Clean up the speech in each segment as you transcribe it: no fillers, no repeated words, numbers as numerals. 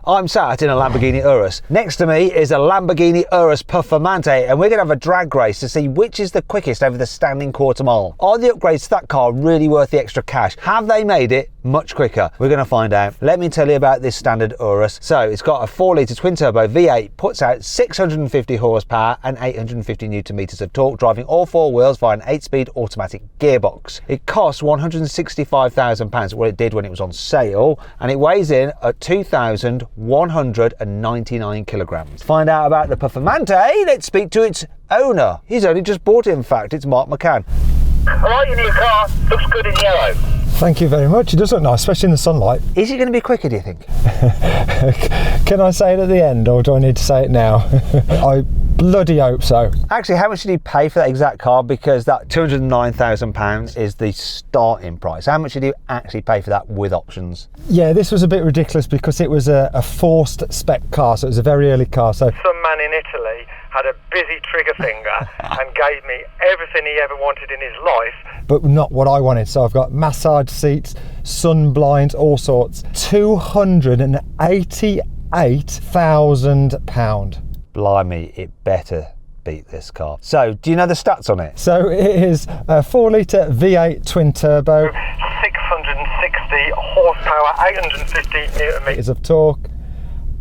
I'm sat in a Lamborghini Urus. Next to me is a Lamborghini Urus Performante, and we're going to have a drag race to see which is the quickest over the standing quarter mile. Are the upgrades to that car really worth the extra cash? Have they made it much quicker? We're going to find out. Let me tell you about this standard Urus. So it's got a 4-litre twin-turbo V8, puts out 650 horsepower and 850 newton meters of torque, driving all four wheels via an 8-speed automatic gearbox. It costs £165,000. Well, it did when it was on sale, and it weighs in at 2,199 kilograms. To find out about the Performante, let's speak to its owner. He's only just bought it, in fact. It's Mark McCann. I like your new car. Looks good in yellow. Thank you very much. It does look nice, especially in the sunlight. Is it going to be quicker, do you think? Can I say it at the end, or do I need to say it now? I bloody hope so. Actually, how much did you pay for that exact car? Because that £209,000 is the starting price. How much did you actually pay for that with options? Yeah, this was a bit ridiculous because it was a forced spec car, so it was a very early car. So some man in Italy had a busy trigger finger and gave me everything he ever wanted in his life, but not what I wanted. So I've got massage seats, sun blinds, all sorts. £288,000. Blimey, it better beat this car. So, do you know the stats on it? So it is a 4-litre V8 twin turbo, 660 horsepower, 850 newton meters of torque.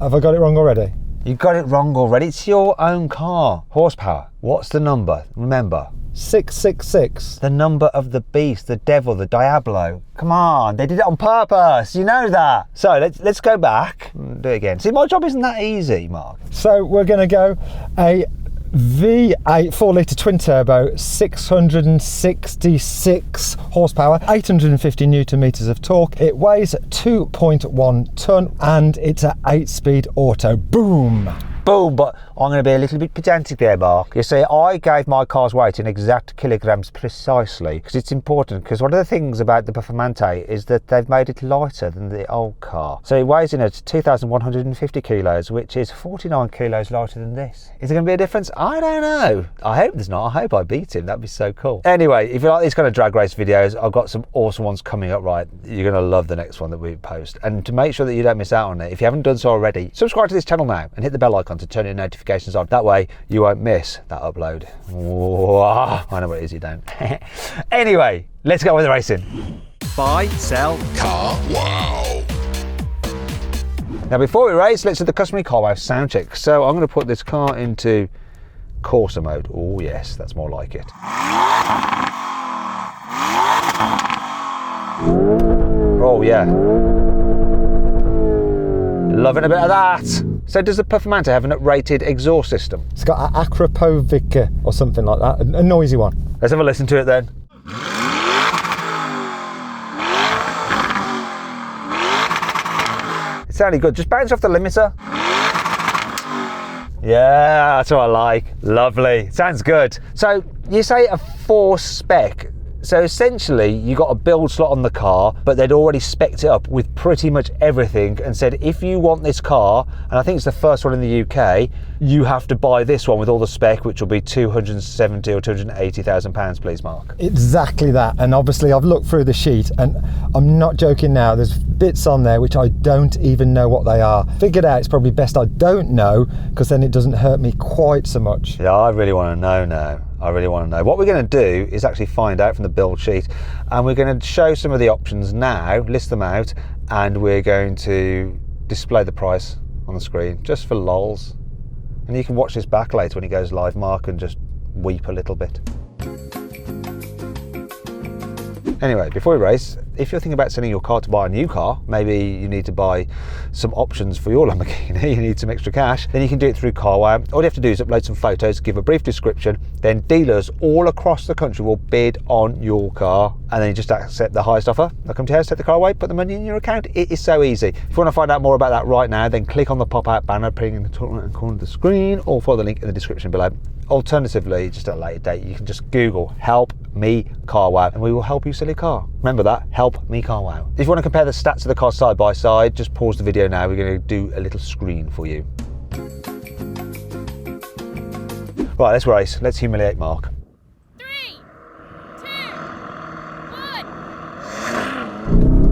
Have I got it wrong already? You got it wrong already. It's your own car. Horsepower. What's the number? Remember. 666. The number of the beast, the devil, the Diablo. Come on, they did it on purpose. You know that. So let's go back and do it again. See, my job isn't that easy, Mark. So we're going to go a V8 4-litre twin turbo, 666 horsepower, 850 newton meters of torque. It weighs 2.1 tonne and it's an 8-speed auto. Boom! Boom, but I'm going to be a little bit pedantic there, Mark. You see, I gave my car's weight in exact kilograms precisely because it's important, because one of the things about the Performante is that they've made it lighter than the old car. So it weighs in at 2,150 kilos, which is 49 kilos lighter than this. Is there going to be a difference? I don't know. I hope there's not. I hope I beat him. That'd be so cool. Anyway, if you like these kind of drag race videos, I've got some awesome ones coming up, right? You're going to love the next one that we post. And to make sure that you don't miss out on it, if you haven't done so already, subscribe to this channel now and hit the bell icon to turn your notifications on. That way you won't miss that upload. Whoa, I know what it is, you don't. Anyway, let's go with the racing. Buy, sell, car, wow. Now before we race, let's do the customary carwow sound check. So I'm going to put this car into Corsa mode. Oh yes, that's more like it. Oh yeah. Loving a bit of that. So does the Performante have an rated exhaust system? It's got an Akrapovica or something like that, a noisy one. Let's have a listen to it then. It sounded good. Just bounce off the limiter. Yeah, that's what I like. Lovely. Sounds good. So you say a 4 spec. So essentially you got a build slot on the car, but they'd already spec'd it up with pretty much everything and said, if you want this car, and I think it's the first one in the UK, you have to buy this one with all the spec, which will be £270,000 or £280,000, please, Mark. Exactly that. And obviously I've looked through the sheet and I'm not joking now, there's bits on there which I don't even know what they are. Figured out it's probably best I don't know, because then it doesn't hurt me quite so much. Yeah, I really want to know now. I really want to know. What we're going to do is actually find out from the build sheet, and we're going to show some of the options now, list them out, and we're going to display the price on the screen just for lols. And you can watch this back later when it goes live, Mark, and just weep a little bit. Anyway, before we race, if you're thinking about selling your car to buy a new car, maybe you need to buy some options for your Lamborghini, you need some extra cash, then you can do it through carwow. All you have to do is upload some photos, give a brief description, then dealers all across the country will bid on your car, and then you just accept the highest offer. They'll come to your house, take the car away, put the money in your account. It is so easy. If you want to find out more about that right now, then click on the pop-out banner appearing in the top right corner of the screen, or follow the link in the description below. Alternatively, just at a later date, you can just Google "Help Me Carwow" and we will help you sell your car. Remember that, Help Me Carwow. If you want to compare the stats of the car side by side, just pause the video now. We're going to do a little screen for you. Right, let's race. Let's humiliate Mark. 3, 2,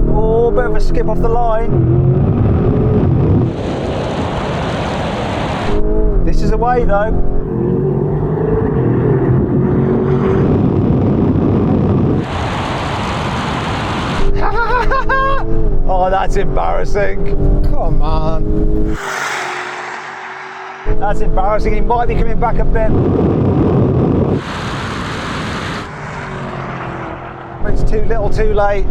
1. Oh, bit of a skip off the line. kilometres away though. Oh, that's embarrassing. Come on. That's embarrassing. He might be coming back a bit. But it's too little, too late.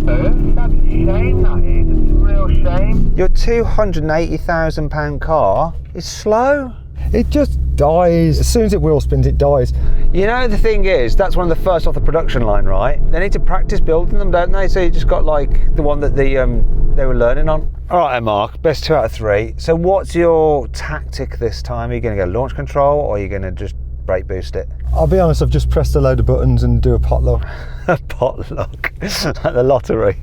That's a shame, that is. It's a real shame. Your £280,000 car is slow. It just dies. As soon as it wheel spins, it dies. You know, the thing is, that's one of the first off the production line, right? They need to practice building them, don't they? So you just got like the one that they were learning on. All right, Mark, best 2 out of 3. So what's your tactic this time? Are you going to go launch control or are you going to just brake boost it? I'll be honest, I've just pressed a load of buttons and do a potluck. A potluck, like the lottery.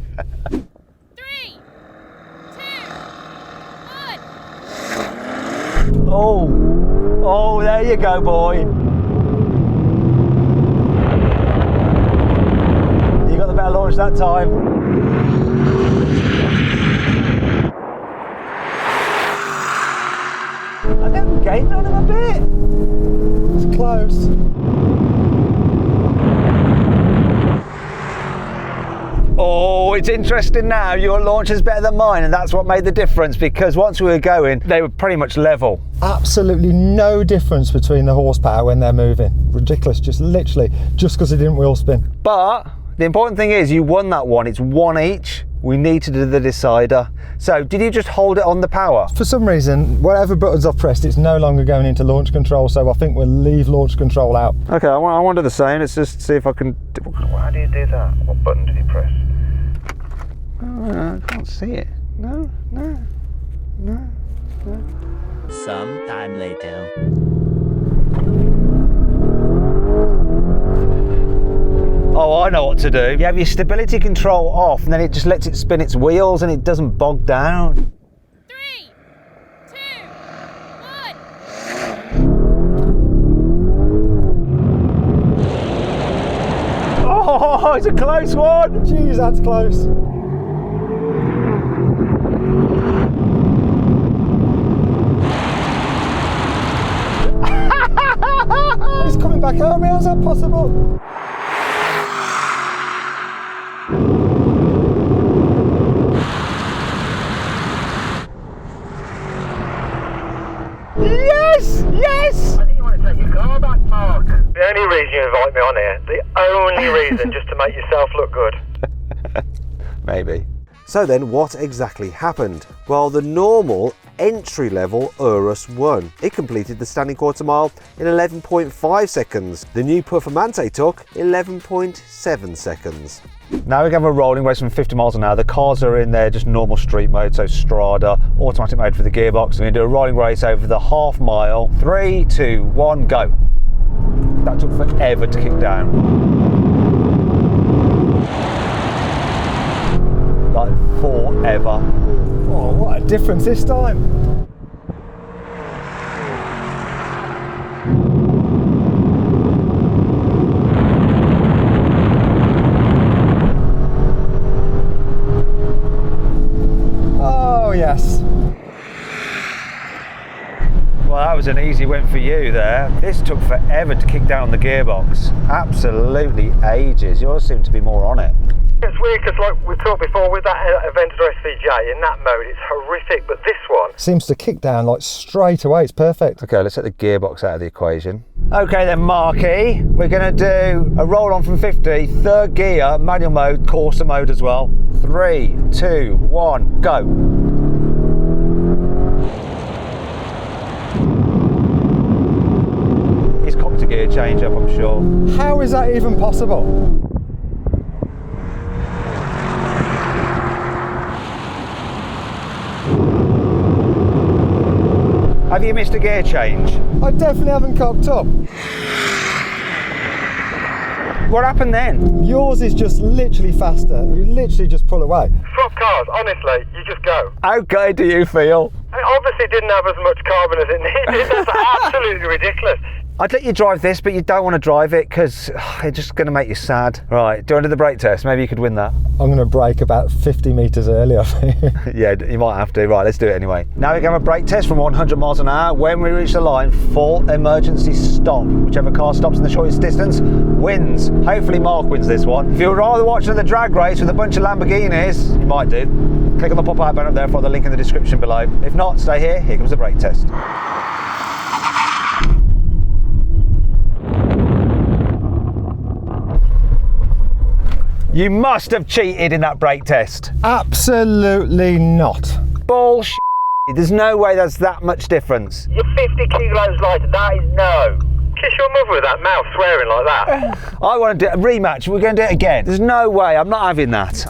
3, 2, 1. Oh, there you go, boy. You got the better launch that time. I think I'm gaining on him a bit. It's close. Oh, it's interesting now. Your launch is better than mine, and that's what made the difference, because once we were going, they were pretty much level. Absolutely no difference between the horsepower when they're moving. Ridiculous, just literally, just because it didn't wheel spin. But the important thing is you won that one. It's 1 each. We need to do the decider. So did you just hold it on the power? For some reason, whatever buttons I've pressed, it's no longer going into launch control, so I think we'll leave launch control out. Okay, I want to do the same. Let's just see if I can... How do you do that? What button did you press? Oh, I can't see it. No. Some time later. Oh, I know what to do. You have your stability control off and then it just lets it spin its wheels and it doesn't bog down. 3, 2, 1. Oh, it's a close one. Jeez, that's close. He's coming back at me, how's that possible? Yes! I think you want to take your car back, Mark. The only reason you invite me on here, the only reason, just to make yourself look good. Maybe. So then what exactly happened? Well, the normal entry-level Urus won. It completed the standing quarter mile in 11.5 seconds. The new Performante took 11.7 seconds. Now we have a rolling race from 50 miles an hour. The cars are in their just normal street mode, so Strada, automatic mode for the gearbox. We're going to do a rolling race over the half mile. 3, 2, 1, go. That took forever to kick down. Like forever. Oh, what a difference this time. Oh, yes. Well, that was an easy win for you there. This took forever to kick down the gearbox. Absolutely ages. Yours seemed to be more on it. It's weird because, like we talked before, with that Aventador SVJ, in that mode, it's horrific, but this one... Seems to kick down like straight away, it's perfect. Okay, let's take the gearbox out of the equation. Okay then, Marky, we're going to do a roll on from 50, third gear, manual mode, Corsa mode as well. 3, 2, 1, go. He's copped a gear change up, I'm sure. How is that even possible? Have you missed a gear change? I definitely haven't cocked up. What happened then? Yours is just literally faster. You literally just pull away. Swap cars, honestly, you just go. How good do you feel? It obviously didn't have as much carbon as it needed. That's absolutely ridiculous. I'd let you drive this, but you don't want to drive it because it's just going to make you sad. Right, do you want to do the brake test? Maybe you could win that. I'm going to brake about 50 metres early, I think. Yeah, you might have to. Right, let's do it anyway. Now we're going to have a brake test from 100 miles an hour. When we reach the line, full emergency stop. Whichever car stops in the shortest distance wins. Hopefully Mark wins this one. If you'd rather watch the drag race with a bunch of Lamborghinis, you might do. Click on the pop-out button up there for the link in the description below. If not, stay here. Here comes the brake test. You must have cheated in that brake test. Absolutely not. Bullshit. There's no way there's that much difference. You're 50 kilos lighter, that is no. Kiss your mother with that mouth swearing like that. I want to do a rematch. We're going to do it again. There's no way. I'm not having that.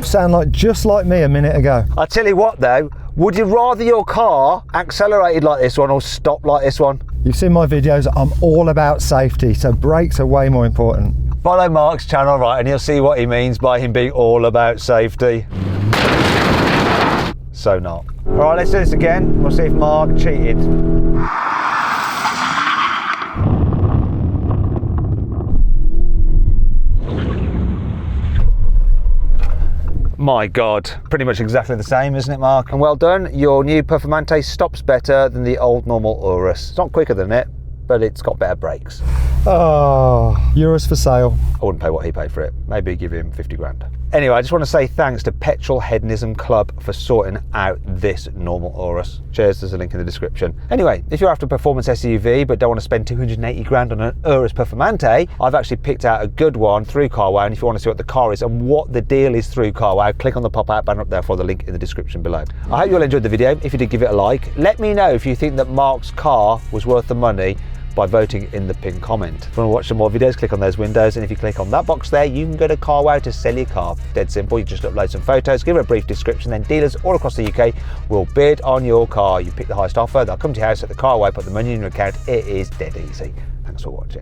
Sound like just like me a minute ago. I'll tell you what though, would you rather your car accelerated like this one or stopped like this one? You've seen my videos, I'm all about safety, so brakes are way more important. Follow Mark's channel, right, and you'll see what he means by him being all about safety. So not. All right, let's do this again. We'll see if Mark cheated. My God, pretty much exactly the same, isn't it, Mark? And well done, your new Performante stops better than the old normal Urus. It's not quicker than it, but it's got better brakes. Oh, Urus for sale. I wouldn't pay what he paid for it. Maybe give him 50 grand. Anyway, I just want to say thanks to Petrol Hedonism Club for sorting out this normal Urus. Cheers, there's a link in the description. Anyway, if you're after a performance SUV but don't want to spend 280 grand on an Urus Performante, I've actually picked out a good one through Carwow, and if you want to see what the car is and what the deal is through Carwow, click on the pop-out banner up there for the link in the description below. I hope you all enjoyed the video. If you did, give it a like. Let me know if you think that Mark's car was worth the money by voting in the pinned comment. If you want to watch some more videos, click on those windows, and if you click on that box there, you can go to Carwow to sell your car. Dead simple. You just upload some photos, give it a brief description, then dealers all across the UK will bid on your car. You pick the highest offer, they'll come to your house at the Carwow, put the money in your account. It is dead easy. Thanks for watching.